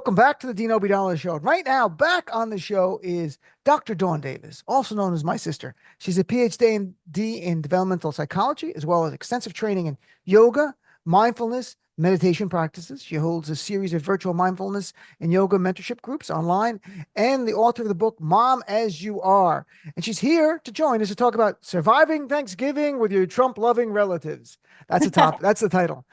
Welcome back to the Dean Obeidallah Show. Right now, back on the show is Dr. Dawn Davis, also known as my sister. She's a PhD in developmental psychology, as well as extensive training in yoga, mindfulness, meditation practices. She holds a series of virtual mindfulness and yoga mentorship groups online, and the author of the book Mom as You Are. And she's here to join us to talk about surviving Thanksgiving with your Trump-loving relatives. That's the title.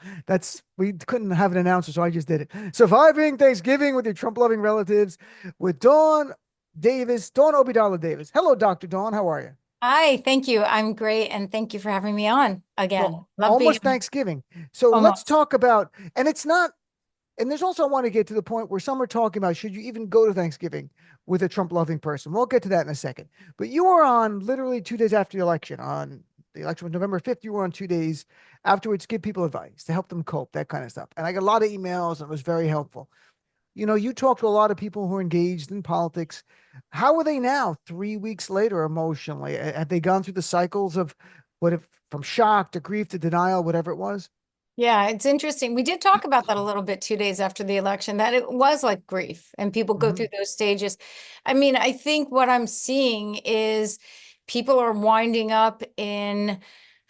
We couldn't have an announcer, so I just did it. Surviving Thanksgiving with your Trump-loving relatives with Dawn Davis, Dawn Obeidallah Davis. Hello, Dr. Dawn. How are you? Hi, thank you. I'm great, and thank you for having me on again. Well, Love being almost Thanksgiving. So let's almost. talk about, and it's not, and there's also, I want to get to the point where some are talking about should you even go to Thanksgiving with a Trump loving person? We'll get to that in a second. But you were on literally 2 days after the election. On the election was November 5th. You were on 2 days afterwards, give people advice to help them cope, that kind of stuff. And I got a lot of emails, and it was very helpful. You talk to a lot of people who are engaged in politics. How are they now, 3 weeks later, emotionally? Have they gone through the cycles of what if from shock to grief to denial, whatever it was? Yeah, it's interesting. We did talk about that a little bit 2 days after the election, that it was like grief and people go Mhm. through those stages. I mean, I think what I'm seeing is people are winding up in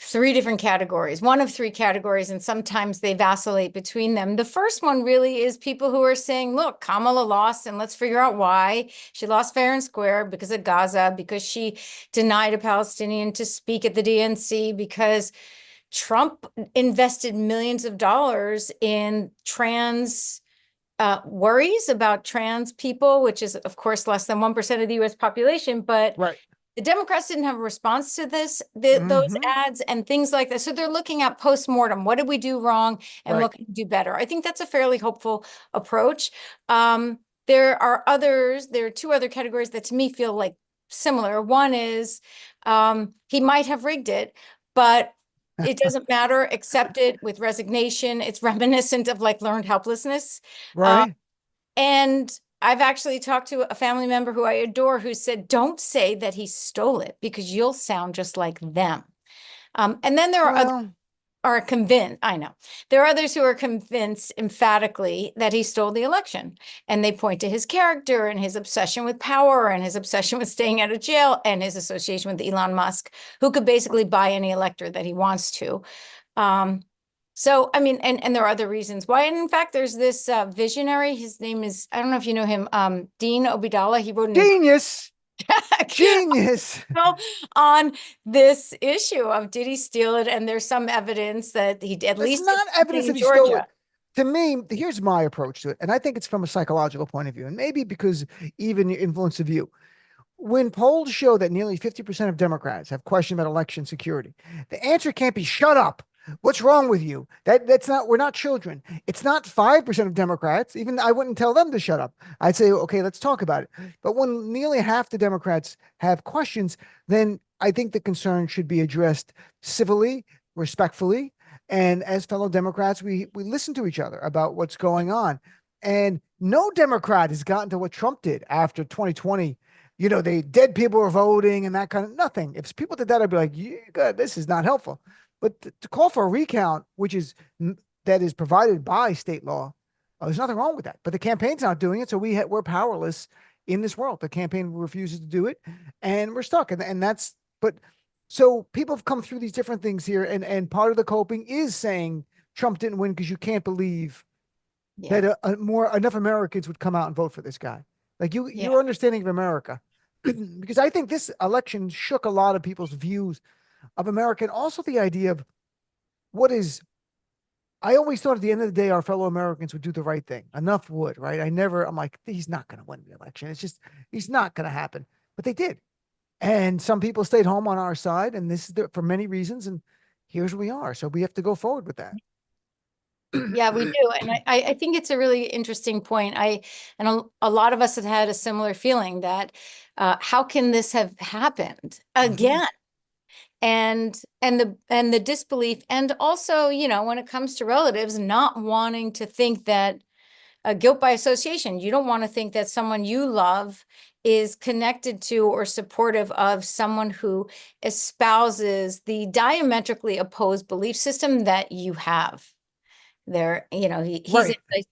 three different categories, one of three categories, and sometimes they vacillate between them. The first one really is people who are saying, look, Kamala lost, and let's figure out why. She lost fair and square because of Gaza, because she denied a Palestinian to speak at the DNC, because Trump invested millions of dollars in trans worries about trans people, which is, of course, less than 1% of the US population. But Right. the Democrats didn't have a response to those Hmm. ads and things like that. So they're looking at postmortem. What did we do wrong and Right. what can we do better? I think that's a fairly hopeful approach. There are two other categories that to me feel like similar. One is he might have rigged it, but it doesn't matter. Accept it with resignation. It's reminiscent of like learned helplessness. Uh, Right. and I've actually talked to a family member who I adore who said, don't say that he stole it because you'll sound just like them. And then there are others Well, who are convinced, I know, there are others who are convinced emphatically that he stole the election. And they point to his character and his obsession with power and his obsession with staying out of jail and his association with Elon Musk, who could basically buy any elector that he wants to. Um, so, I mean, and there are other reasons why. And in fact, there's this visionary. His name is, I don't know if you know him, Dean Obeidallah. He wrote an genius. Genius. article on this issue of did he steal it? And there's some evidence that he at It's least did not evidence something in that he stole it. Georgia. To me, here's my approach to it. And I think it's from a psychological point of view, and maybe because even your influence of you. When polls show that nearly 50% of Democrats have questions about election security, the answer can't be shut up. What's wrong with you? That's not, we're not children. It's not 5% of Democrats. Even I wouldn't tell them to shut up. I'd say, okay, let's talk about it. But when nearly half the Democrats have questions, then I think the concern should be addressed civilly, respectfully. And as fellow Democrats, we listen to each other about what's going on. And no Democrat has gotten to what Trump did after 2020. They dead people are voting and that kind of nothing. If people did that, I'd be like, yeah, this is not helpful. But to call for a recount, that is provided by state law, there's nothing wrong with that. But the campaign's not doing it, so we're powerless in this world. The campaign refuses to do it, and we're stuck. And that's but so people have come through these different things here, and part of the coping is saying Trump didn't win because you can't believe Yeah. that more enough Americans would come out and vote for this guy. Like Yeah. your understanding of America, because I think this election shook a lot of people's views of America, and also the idea of what is. I always thought at the end of the day, our fellow Americans would do the right thing. Enough would, right? I'm like, he's not going to win the election. It's just, he's not going to happen. But they did. And some people stayed home on our side, and this is for many reasons. And here's where we are. So we have to go forward with that. Yeah, we do. And I think it's a really interesting point. A lot of us have had a similar feeling that how can this have happened Mhm. again? And the disbelief, and also, when it comes to relatives not wanting to think that guilt by association, you don't want to think that someone you love is connected to or supportive of someone who espouses the diametrically opposed belief system that you have. There, he's in Right.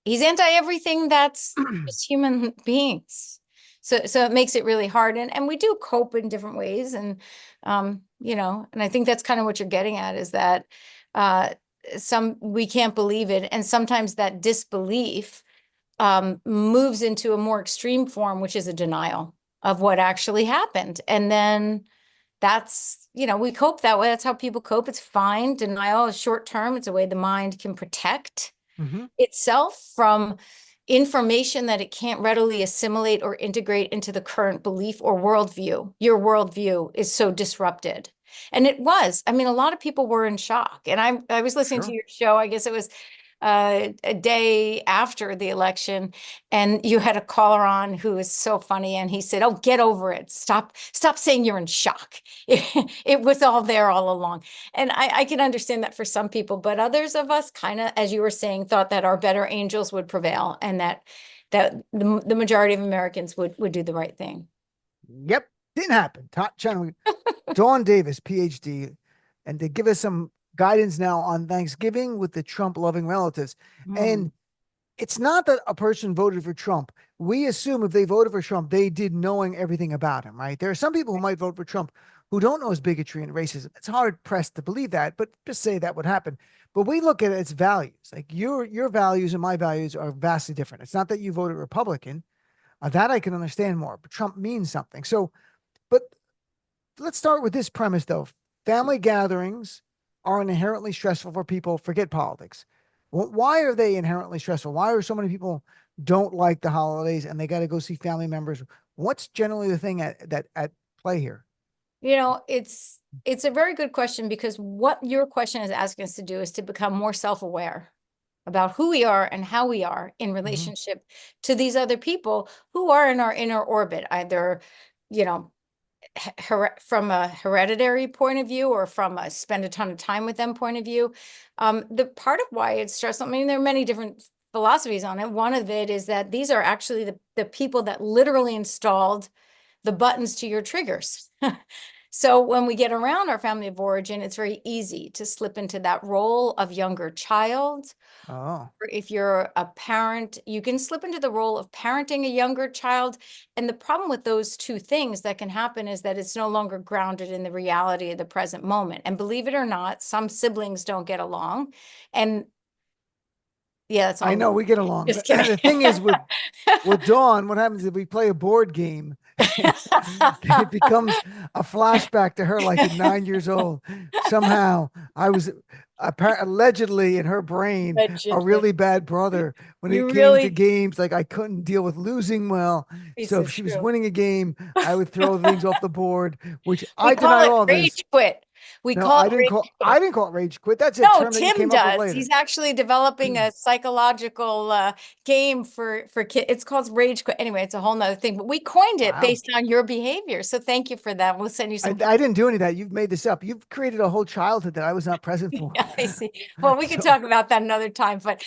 he's anti everything that's just human beings. So it makes it really hard. And we do cope in different ways. And and I think that's kind of what you're getting at, is that we can't believe it. And sometimes that disbelief moves into a more extreme form, which is a denial of what actually happened. And then that's, we cope that way. That's how people cope. It's fine. Denial is short term. It's a way the mind can protect itself from information that it can't readily assimilate or integrate into the current belief or worldview. Your worldview is so disrupted. And it was. I mean, a lot of people were in shock. And I was listening to your show. I guess it was a day after the election, and you had a caller on who is so funny, and he said, "Oh, get over it. Stop saying you're in shock. It was all there all along." And I can understand that for some people, but others of us kind of, as you were saying, thought that our better angels would prevail, and that the majority of Americans would do the right thing. Yep, didn't happen. Top channel, Dawn Davis, PhD, and to give us some guidance now on Thanksgiving with the Trump loving relatives. And it's not that a person voted for Trump. We assume if they voted for Trump, they did knowing everything about him, right? There are some people who might vote for Trump who don't know his bigotry and racism. It's hard pressed to believe that, but just say that would happen. But we look at it as values. Like your values and my values are vastly different. It's not that you voted Republican. That I can understand more, but Trump means something. So, but let's start with this premise though. Family gatherings are inherently stressful for people. Forget politics. Why are they inherently stressful? Why are so many people don't like the holidays and they got to go see family members? What's generally the thing at play here? It's a very good question, because what your question is asking us to do is to become more self-aware about who we are and how we are in relationship to these other people who are in our inner orbit, either, from a hereditary point of view or from a spend a ton of time with them point of view. The part of why it's stressful, I mean, there are many different philosophies on it. One of it is that these are actually the people that literally installed the buttons to your triggers. So when we get around our family of origin, it's very easy to slip into that role of younger child. Oh, Or if you're a parent, you can slip into the role of parenting a younger child. And the problem with those two things that can happen is that it's no longer grounded in the reality of the present moment. And believe it or not, some siblings don't get along. And yeah, that's all. I know we get along. Just kidding. The thing is with Dawn, what happens if we play a board game? It becomes a flashback to her like at 9 years old. Somehow I was allegedly in her brain a really bad brother when it came to games. Like I couldn't deal with losing well. So if she was winning a game, I would throw things off the board, which I deny all this. Rage quit. I didn't call it rage quit. That's a term that you Tim came up with does. later. He's actually developing a psychological game for kids. It's called Rage Quit. Anyway, it's a whole nother thing, but we coined it based on your behavior. So thank you for that. We'll send you some. I didn't do any of that. You've made this up. You've created a whole childhood that I was not present for. Yeah, I see. Well, we can talk about that another time, but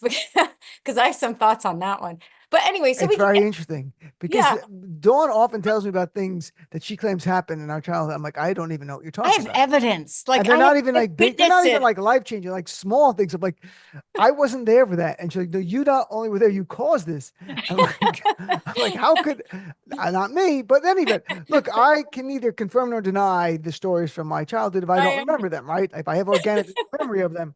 because I have some thoughts on that one. But anyway, so it's very interesting because Dawn often tells me about things that she claims happened in our childhood. I'm like, I don't even know what you're talking about. I have evidence. Like, and they're not even like big, they're not even like life changing, like small things. I'm like, I wasn't there for that. And she's like, no, you not only were there, you caused this. I'm like, how could not me? But anyway, look, I can neither confirm nor deny the stories from my childhood if I don't remember them, right? If I have organic memory of them.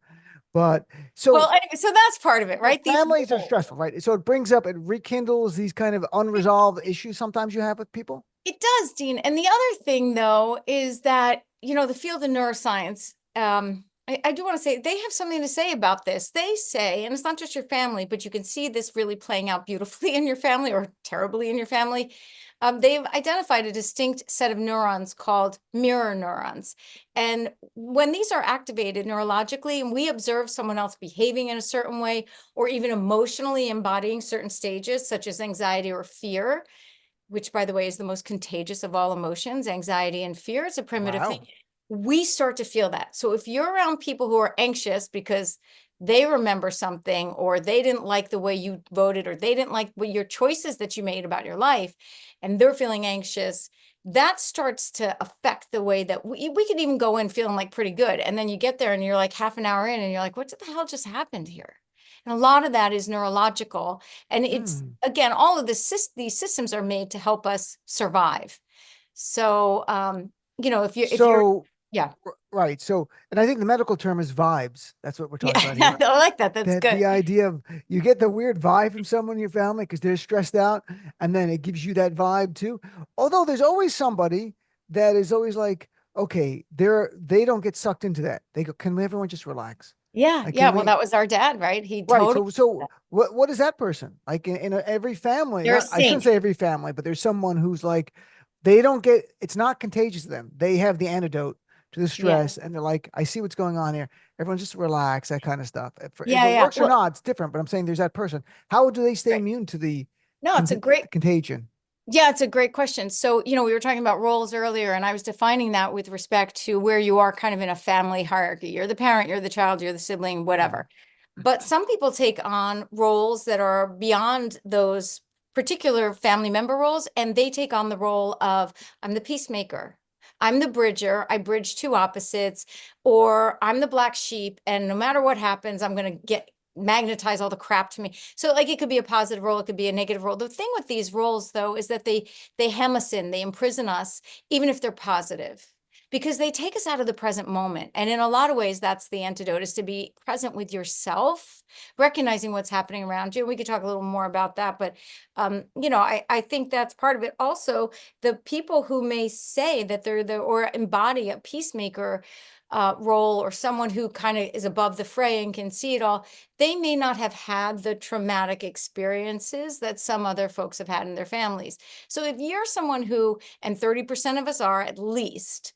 But so, well, anyway, so that's part of it, right? Families are stressful, right? So it rekindles these kind of unresolved issues sometimes you have with people. It does, Dean. And the other thing, though, is that, the field of neuroscience, I do want to say they have something to say about this. They say, and it's not just your family, but you can see this really playing out beautifully in your family or terribly in your family. They've identified a distinct set of neurons called mirror neurons. And when these are activated neurologically, and we observe someone else behaving in a certain way, or even emotionally embodying certain stages, such as anxiety or fear, which, by the way, is the most contagious of all emotions, anxiety and fear. It's a primitive thing. We start to feel that. So if you're around people who are anxious because they remember something, or they didn't like the way you voted, or they didn't like your choices that you made about your life, and they're feeling anxious, that starts to affect the way that we could even go in feeling like pretty good. And then you get there and you're like half an hour in and you're like, what the hell just happened here? A lot of that is neurological. And it's, Hmm. again, all of these systems are made to help us survive. So, if you're, So, yeah. right. So, and I think the medical term is vibes. That's what we're talking Yeah, about here. I like that. That's That good. the idea of you get the weird vibe from someone in your family because they're stressed out, and then it gives you that vibe too. Although there's always somebody that is always like, okay, they don't get sucked into that. They go, can everyone just relax? Yeah, Like, yeah. can Well, we? that was our dad, right? He Right. totally, So what is that person like in every family? they're a Not I shouldn't saint. say every family, but there's someone who's like they don't get it's not contagious to them. They have the antidote to the Yeah, stress, and they're like, I see what's going on here. Everyone just relax, that kind of stuff. If yeah, it yeah. works or Well, not, it's different. But I'm saying there's that person. How do they stay right. immune to the No, it's a great, contagion? yeah, it's a great question. So, we were talking about roles earlier, and I was defining that with respect to where you are kind of in a family hierarchy. You're the parent, you're the child, you're the sibling, Mm. whatever. But some people take on roles that are beyond those particular family member roles, and they take on the role of I'm the peacemaker. I'm the bridger. I bridge two opposites, or I'm the black sheep, and no matter what happens, I'm going to get magnetize all the crap to me. So like it could be a positive role, it could be a negative role. The thing with these roles though is that they hem us in, they imprison us, even if they're positive, because they take us out of the present moment. And in a lot of ways, that's the antidote, is to be present with yourself, recognizing what's happening around you. We could talk a little more about that, but I think that's part of it. Also, the people who may say that they're or embody a peacemaker role, or someone who kind of is above the fray and can see it all, they may not have had the traumatic experiences that some other folks have had in their families. So if you're someone who, and 30% of us are at least,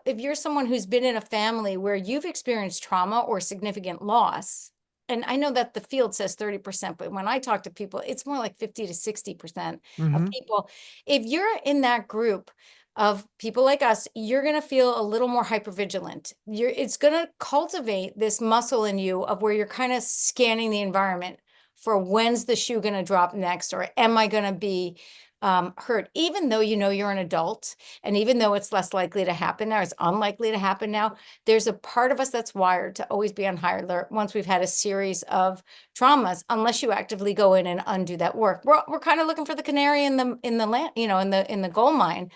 if you're someone who's been in a family where you've experienced trauma or significant loss, and I know that the field says 30%, but when I talk to people, it's more like 50 to 60% of Hmm. people. If you're in that group of people like us, you're going to feel a little more hypervigilant. It's going to cultivate this muscle in you of where you're kind of scanning the environment for when's the shoe going to drop next, or am I going to be hurt, even though you're an adult, and even though it's less likely to happen now, it's unlikely to happen now. There's a part of us that's wired to always be on high alert once we've had a series of traumas, unless you actively go in and undo that work. We're kind of looking for the canary in the land, in the gold mine,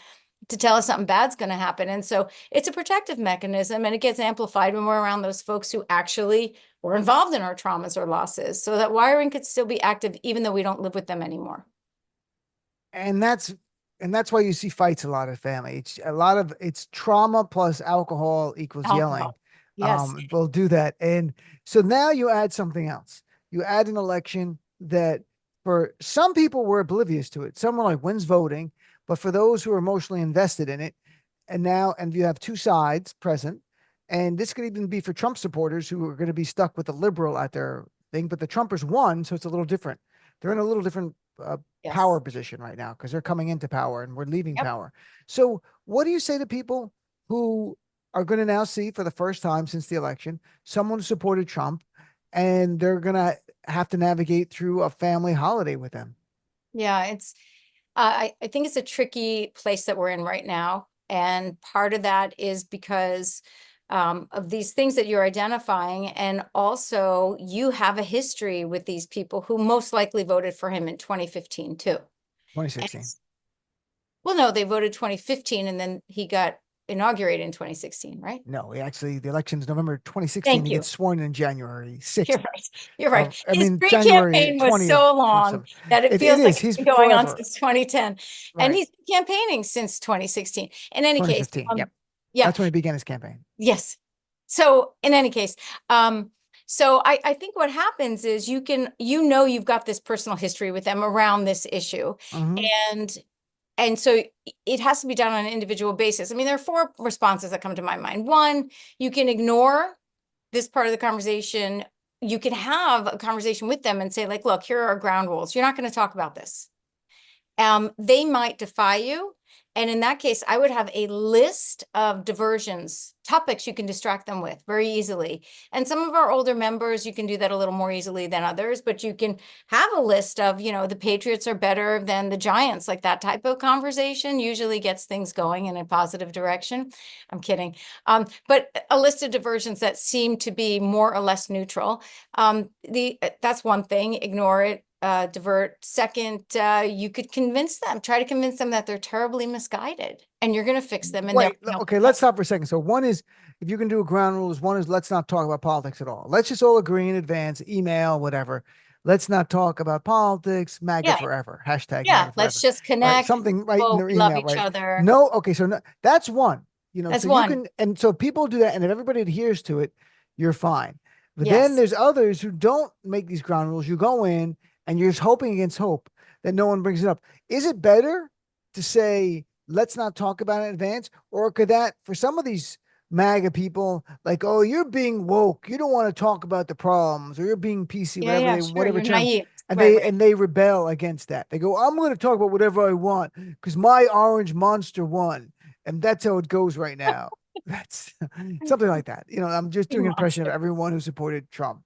to tell us something bad's going to happen. And so it's a protective mechanism, and it gets amplified when we're around those folks who actually were involved in our traumas or losses. So that wiring could still be active even though we don't live with them anymore. And that's why you see fights a lot of family. It's a lot of it's trauma plus alcohol equals yelling. Alcohol. Yes. Will do that. And so now you add something else. You add an election that for some people were oblivious to it. Some were like, when's voting? But for those who are emotionally invested in it, and you have two sides present, and this could even be for Trump supporters who are going to be stuck with the liberal at their thing, but the Trumpers won, so it's a little different. They're in a little different power Yes. position right now because they're coming into power and we're leaving Yep. power. So, what do you say to people who are going to now see for the first time since the election someone who supported Trump, and they're going to have to navigate through a family holiday with them? Yeah, I think it's a tricky place that we're in right now. And part of that is because of these things that you're identifying. And also, you have a history with these people who most likely voted for him in 2015 too. And 2016. well, no, they voted 2015 and then he got inaugurated in 2016, right? No, actually, the election's November 2016. Thank He you. gets sworn in January You're 6th right. You're right. I His mean, January pre-campaign was 20th. so long that it It feels like is. it's He's been going on forever. since 2010. And Right. he's been campaigning since 2016. In any case, 2015. Yep. yeah, That's when he began his campaign. yes. So in any case, so I think what happens is you've got this personal history with them around this issue. Hmm. And so it has to be done on an individual basis. I mean, there are four responses that come to my mind. One, you can ignore this part of the conversation. You can have a conversation with them and say, like, look, here are our ground rules. You're not going to talk about this. They might defy you. And in that case, I would have a list of diversions, topics you can distract them with very easily. And some of our older members, you can do that a little more easily than others, but you can have a list of, the Patriots are better than the Giants. Like that type of conversation usually gets things going in a positive direction. I'm kidding. But a list of diversions that seem to be more or less neutral. That's one thing, ignore it. Divert. Second, you could try to convince them that they're terribly misguided and you're going to fix them. And Wait, okay, let's stop for a second. So one is, if you can do a ground rules, one is let's not talk about politics at all. Let's just all agree in advance, email, whatever. Let's not talk about politics, MAGA forever, hashtag yeah, MAGA let's forever. just Right, connect. something right in their We love email, each right? other. No, okay, so that's one, That's so you one. can, and so people do that, and if everybody adheres to it, you're fine. But then Yes. there's others who don't make these ground rules. You go in and you're just hoping against hope that no one brings it up. Is it better to say, let's not talk about it in advance? Or could that, for some of these MAGA people, like, oh, you're being woke, you don't want to talk about the problems, or you're being PC, Yeah, sure. whatever You're term, naive. and Right, they rebel against that. They go, I'm going to talk about whatever I want because my orange monster won, and that's how it goes right now. That's something like that. I'm just doing an impression of everyone who supported Trump.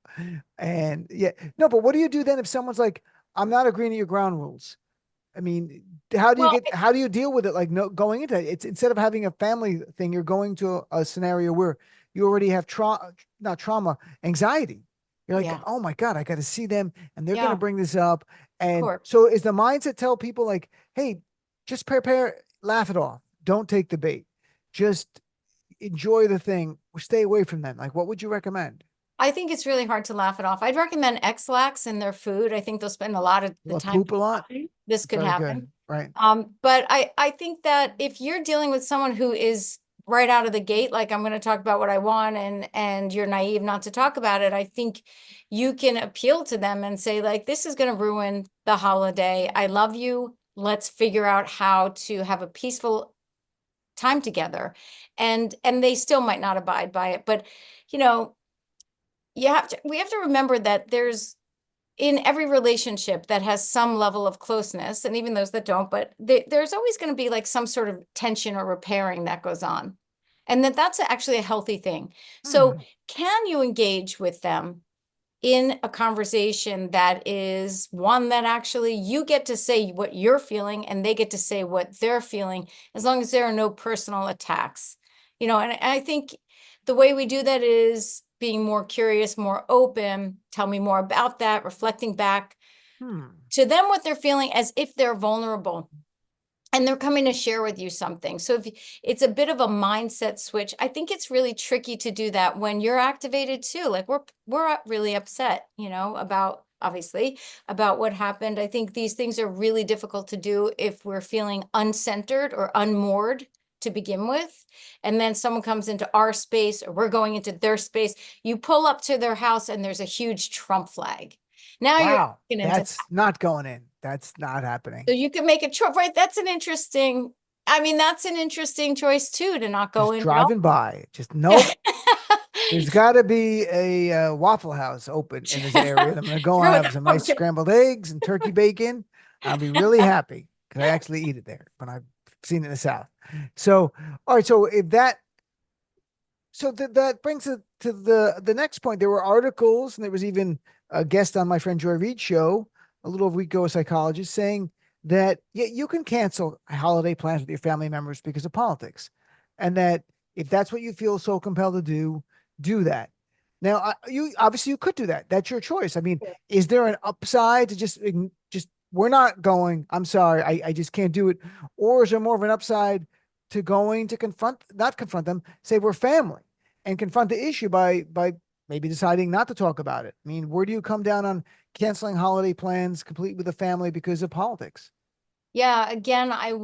And yeah, no, but what do you do then if someone's like, I'm not agreeing to your ground rules? I mean, how do you deal with it? Like, no, going into it, it's instead of having a family thing, you're going to a scenario where you already have not trauma, anxiety. You're like, Yeah. oh my God, I got to see them and they're going to Yeah. bring this up. And Course. so is the mindset tell people like, hey, just prepare, laugh it off. Don't take the bait. Just enjoy the thing. Stay away from them. Like, what would you recommend? I think it's really hard to laugh it off. I'd recommend X-Lax in their food. I think they'll spend a lot of the time. Poop a lot. This could Very happen. good. Right. But I think that if you're dealing with someone who is right out of the gate, like I'm going to talk about what I want and you're naive not to talk about it, I think you can appeal to them and say, like, this is going to ruin the holiday. I love you. Let's figure out how to have a peaceful time together. And they still might not abide by it, but we have to remember that there's in every relationship that has some level of closeness, and even those that don't, but there's always going to be like some sort of tension or repairing that goes on. And that's actually a healthy thing. So can you engage with them in a conversation that is one that actually you get to say what you're feeling and they get to say what they're feeling, as long as there are no personal attacks, and I think the way we do that is being more curious, more open, tell me more about that, reflecting back to them what they're feeling as if they're vulnerable and they're coming to share with you something. So if it's a bit of a mindset switch, I think it's really tricky to do that when you're activated too. Like we're really upset, obviously about what happened. I think these things are really difficult to do if we're feeling uncentered or unmoored to begin with. And then someone comes into our space or we're going into their space. You pull up to their house and there's a huge Trump flag. Now wow, you're that's not going in. That's not happening. So you can make a choice, right? That's an interesting choice too, to not go Just in. driving by. Just nope. There's got to be a Waffle House open in this area. And I'm going to go have some nice scrambled eggs and turkey bacon. I'll be really happy because I actually eat it there when I've seen it in the South. So, all right. So if that, that brings it to the next point. There were articles and there was even a guest on my friend Joy Reid's show a little over a week ago, a psychologist, saying that you can cancel holiday plans with your family members because of politics, and that if that's what you feel so compelled to do that. Now, you obviously you could do that. That's your choice. I mean, is there an upside to just we're not going? I'm sorry, I just can't do it, or is there more of an upside to going to not confront them, say we're family, and confront the issue by maybe deciding not to talk about it? I mean, where do you come down on canceling holiday plans complete with the family because of politics? Yeah, again, I'm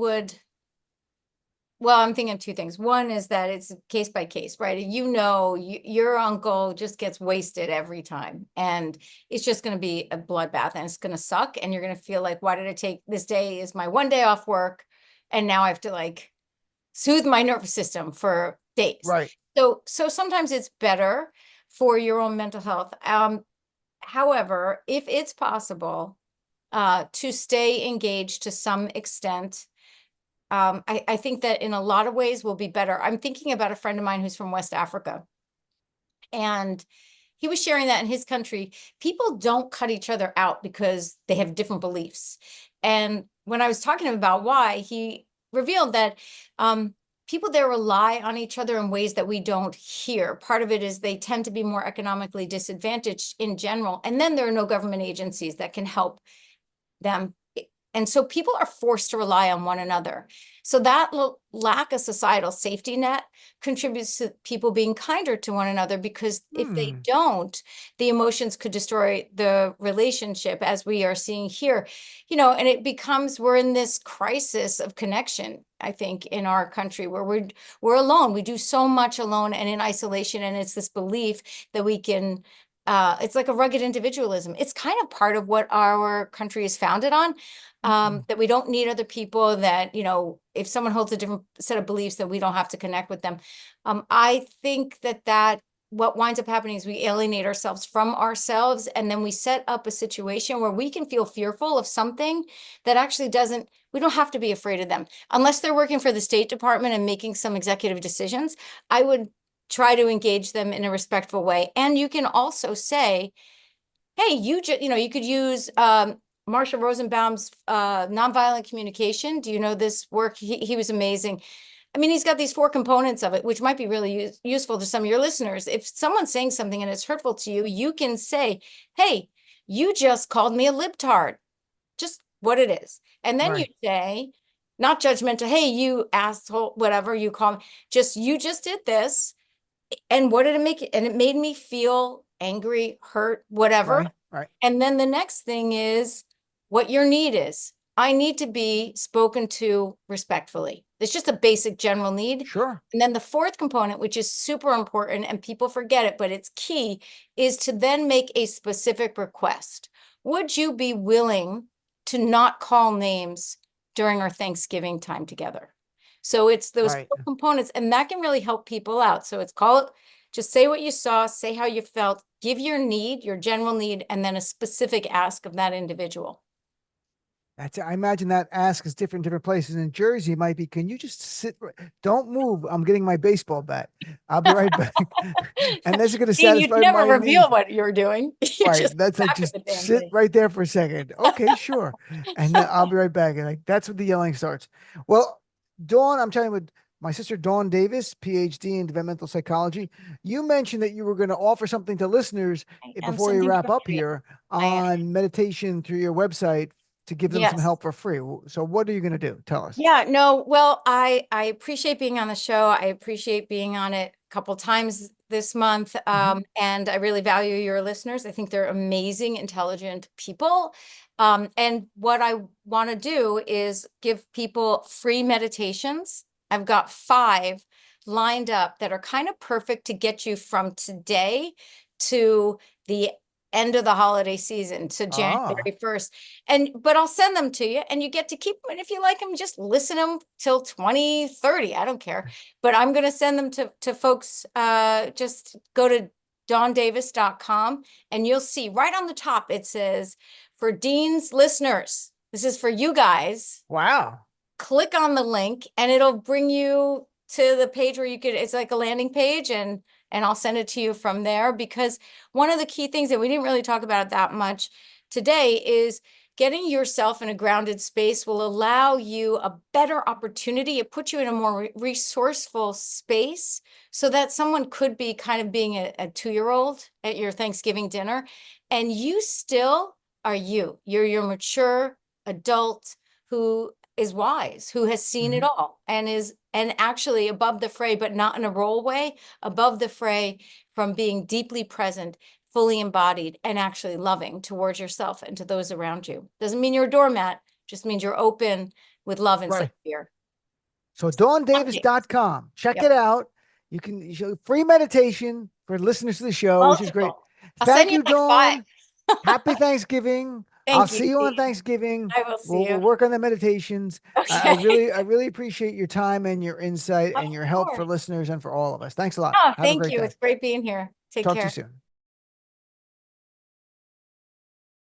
thinking of two things. One is that it's case by case, right? Your uncle just gets wasted every time and it's just going to be a bloodbath and it's going to suck. And you're going to feel like, why did I take this day is my one day off work? And now I have to like soothe my nervous system for days. Right. So sometimes it's better for your own mental health. However, if it's possible to stay engaged to some extent, I think that in a lot of ways we'll be better. I'm thinking about a friend of mine who's from West Africa, and he was sharing that in his country, people don't cut each other out because they have different beliefs. And when I was talking to him about why, he revealed that people there rely on each other in ways that we don't hear. Part of it is they tend to be more economically disadvantaged in general. And then there are no government agencies that can help them. And so people are forced to rely on one another. So that lack of societal safety net contributes to people being kinder to one another, because if they don't, the emotions could destroy the relationship, as we are seeing here, and it becomes, we're in this crisis of connection, I think, in our country, where we're alone. We do so much alone and in isolation. And it's this belief that we can, it's like a rugged individualism. It's kind of part of what our country is founded on. That we don't need other people, that, if someone holds a different set of beliefs, that we don't have to connect with them. I think that what winds up happening is we alienate ourselves from ourselves, and then we set up a situation where we can feel fearful of something that actually we don't have to be afraid of them. Unless they're working for the State Department and making some executive decisions, I would try to engage them in a respectful way. And you can also say, hey, you could use Marshall Rosenbaum's nonviolent communication. Do you know this work? He was amazing. I mean, he's got these 4 components of it, which might be really useful to some of your listeners. If someone's saying something and it's hurtful to you, you can say, hey, you just called me a libtard, just what it is. And then you say, not judgmental, hey, you asshole, whatever you call me, you just did this. And what did it make? And it made me feel angry, hurt, whatever. Right. And then the next thing is what your need is. I need to be spoken to respectfully. It's just a basic general need. Sure. And then the 4th component, which is super important and people forget it, but it's key, is to then make a specific request. Would you be willing to not call names during our Thanksgiving time together? So it's those 4 components, and that can really help people out. So just say what you saw, say how you felt, give your need, your general need, and then a specific ask of that individual. I imagine that ask is different places. In Jersey, it might be, can you just sit? Don't move. I'm getting my baseball bat. I'll be right back. And this is going to satisfy you'd never my reveal needs. what you're doing. That's like, just sit right there for a second. Okay, sure. And then I'll be right back. And that's when the yelling starts. Well, Dawn, I'm telling you, with my sister Dawn Davis, PhD in developmental psychology, you mentioned that you were going to offer something to listeners before we wrap up here on meditation through your website to give them some help for free. So what are you going to do? Tell us. Yeah, no, well, I appreciate being on the show. I appreciate being on it a couple times this month. And I really value your listeners. I think they're amazing, intelligent people. And what I want to do is give people free meditations. I've got 5 lined up that are kind of perfect to get you from today to the end of the holiday season, to January 1st. But I'll send them to you, and you get to keep them. And if you like them, just listen to them till 2030. I don't care. But I'm going to send them to folks. Just go to dawndavis.com, and you'll see right on the top, it says, for Dean's listeners. This is for you guys. Wow. Click on the link, and it'll bring you to the page where it's like a landing page, and I'll send it to you from there. Because one of the key things that we didn't really talk about that much today is getting yourself in a grounded space will allow you a better opportunity. It puts you in a more resourceful space, so that someone could be kind of being a 2-year-old at your Thanksgiving dinner, and you still are you. You're your mature adult who is wise, who has seen it all, and actually above the fray, but not in a role way, above the fray from being deeply present, fully embodied, and actually loving towards yourself and to those around you. Doesn't mean you're a doormat, just means you're open with love instead of fear. So dawndavis.com. Check it out. You can free meditation for listeners to the show, which is great. Thank you, Dawn. Happy Thanksgiving. I'll see you on Thanksgiving. I will see you. We'll work on the meditations. Okay. I really appreciate your time and your insight and your help for listeners and for all of us. Thanks a lot. Oh, Have a thank great you. day. It's great being here. Take care. Talk to you soon.